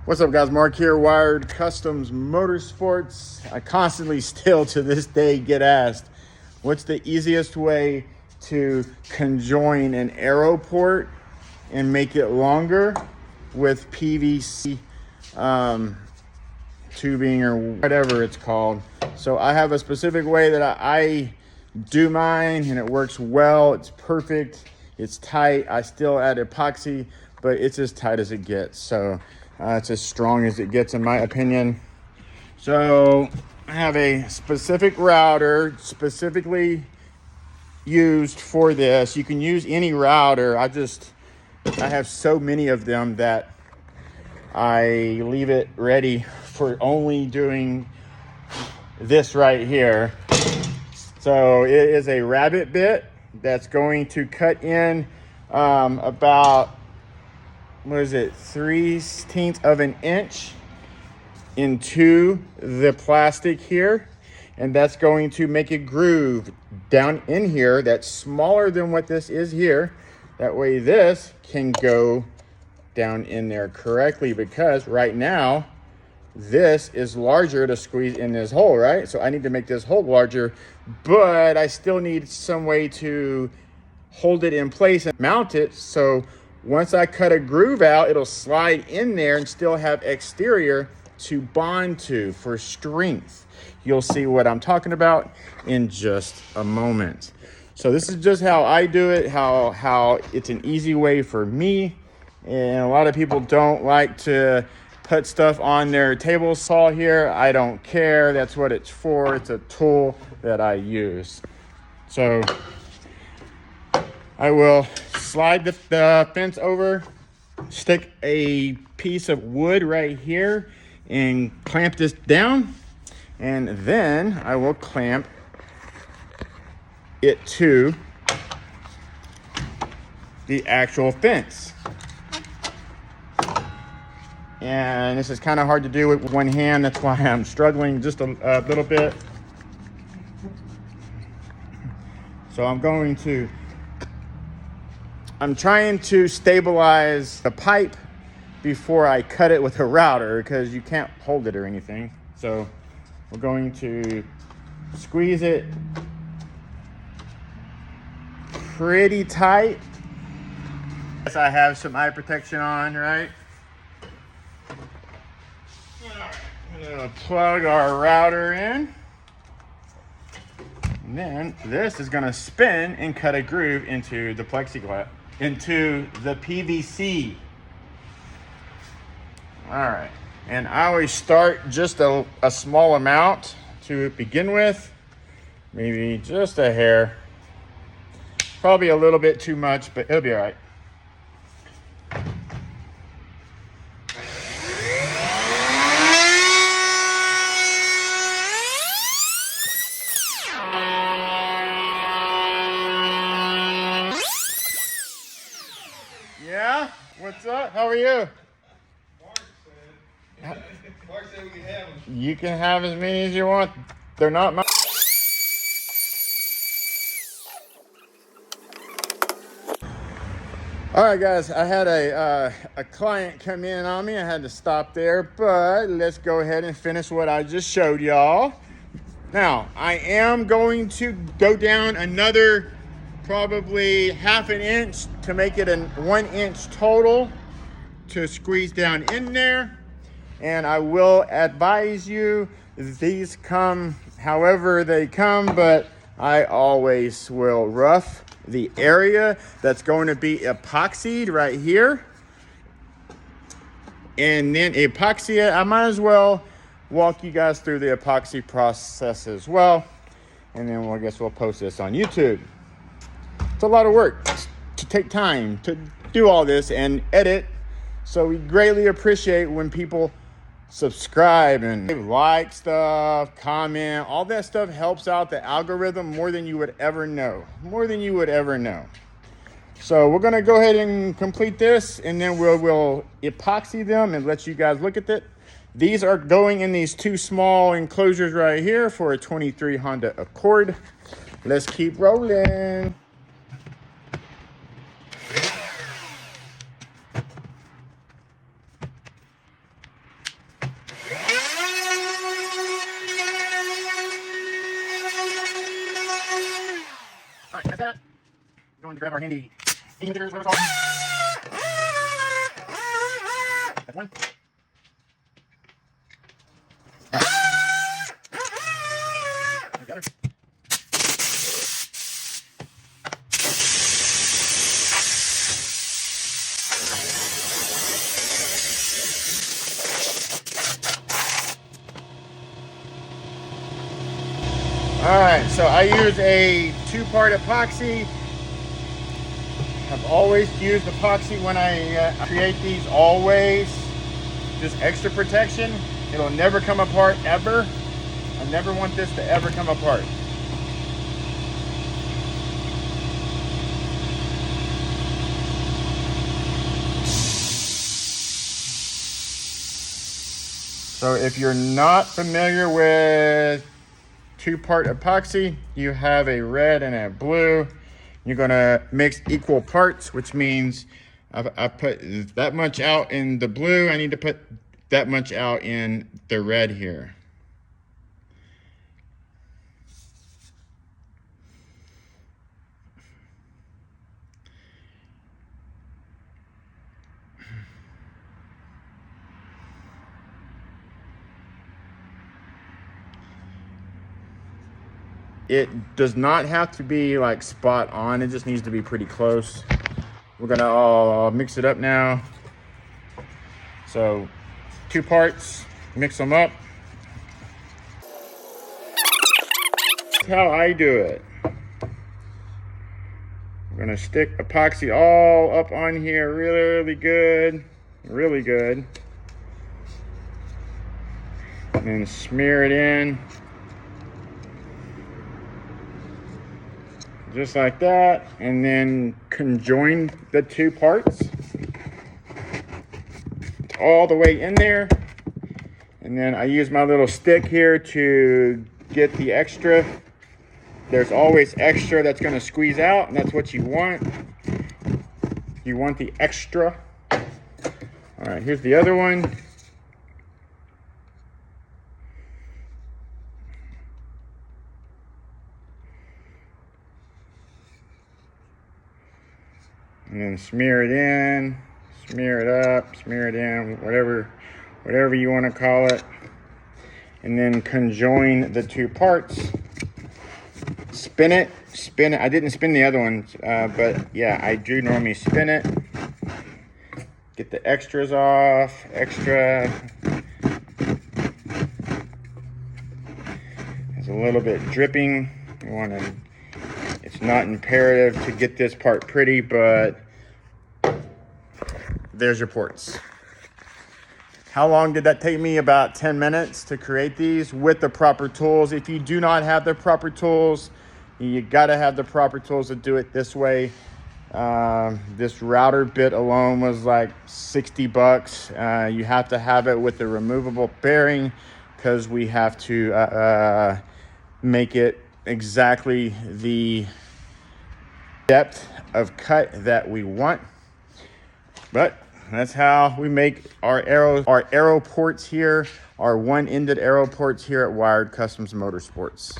What's up, guys? Mark here, Wired Kustoms Motorsports. I constantly still to this day get asked, what's the easiest way to conjoin an AERO port and make it longer with PVC tubing or whatever it's called. So I have a specific way that I do mine, and it works well. It's perfect. It's tight. I still add epoxy, but it's as tight as it gets. So it's as strong as it gets, in my opinion. So I have a specific router specifically used for this. You can use any router. I have so many of them that I leave it ready for only doing this right here. So it is a rabbit bit that's going to cut in about, what is it, 3/16 of an inch into the plastic here. And that's going to make a groove down in here that's smaller than what this is here. That way this can go down in there correctly, because right now this is larger to squeeze in this hole, right? So I need to make this hole larger, but I still need some way to hold it in place and mount it. So once I cut a groove out, it'll slide in there and still have exterior to bond to for strength. You'll see what I'm talking about in just a moment. So this is just how I do it, how it's an easy way for me. And a lot of people don't like to put stuff on their table saw here. I don't care. That's what it's for. It's a tool that I use. So I will slide the fence over, stick a piece of wood right here and clamp this down. And then I will clamp it to the actual fence. And this is kind of hard to do with one hand. That's why I'm struggling just a little bit. So I'm trying to stabilize the pipe before I cut it with a router, because you can't hold it or anything. So we're going to squeeze it pretty tight. Yes, I have some eye protection on, right? I'm gonna plug our router in. And then this is gonna spin and cut a groove into the plexiglass, into the PVC. All right, and I always start just a small amount to begin with, maybe just a hair. Probably a little bit too much, but it'll be all right. Yeah? What's up? How are you? Mark said we can have them. You can have as many as you want. They're not mine. All right, guys, I had a client come in on me. I had to stop there, but let's go ahead and finish what I just showed y'all. Now, I am going to go down another probably half an inch to make it a 1 inch total to squeeze down in there. And I will advise you, these come however they come, but I always will rough the area that's going to be epoxied right here. And then epoxy it. I might as well walk you guys through the epoxy process as well. And then I guess we'll post this on YouTube. It's a lot of work to take time to do all this and edit. So we greatly appreciate when people subscribe and like stuff, comment. All that stuff helps out the algorithm more than you would ever know. More than you would ever know. So we're gonna go ahead and complete this, and then we'll epoxy them and let you guys look at it. These are going in these two small enclosures right here for a 23 Honda Accord. Let's keep rolling. to grab our handy meters, whatever it's called. That's one. Got her. All right, so I use a 2-part epoxy. I've always used epoxy when I create these, always. Just extra protection. It'll never come apart, ever. I never want this to ever come apart. So if you're not familiar with 2-part epoxy, you have a red and a blue. You're gonna mix equal parts, which means I put that much out in the blue. I need to put that much out in the red here. It does not have to be like spot on. It just needs to be pretty close. We're gonna mix it up now. So 2 parts, mix them up. That's how I do it. I'm gonna stick epoxy all up on here really good, really good. And then smear it in. Just like that, and then conjoin the 2 parts all the way in there. And then I use my little stick here to get the extra. There's always extra that's going to squeeze out, and that's what you want. You want the extra. All right, here's the other one. And then smear it in, smear it up, smear it in, whatever you want to call it. And then conjoin the 2 parts. Spin it. I didn't spin the other ones, but yeah, I do normally spin it. Get the extras off, extra. There's a little bit dripping. You want to. It's not imperative to get this part pretty, but there's your ports. How long did that take me? About 10 minutes to create these with the proper tools. If you do not have the proper tools, you gotta have the proper tools to do it this way. This router bit alone was like 60 bucks. You have to have it with the removable bearing because we have to make it exactly the depth of cut that we want. But that's how we make our AERO ports here, our 1-ended AERO ports here at Wired Kustoms Motorsports.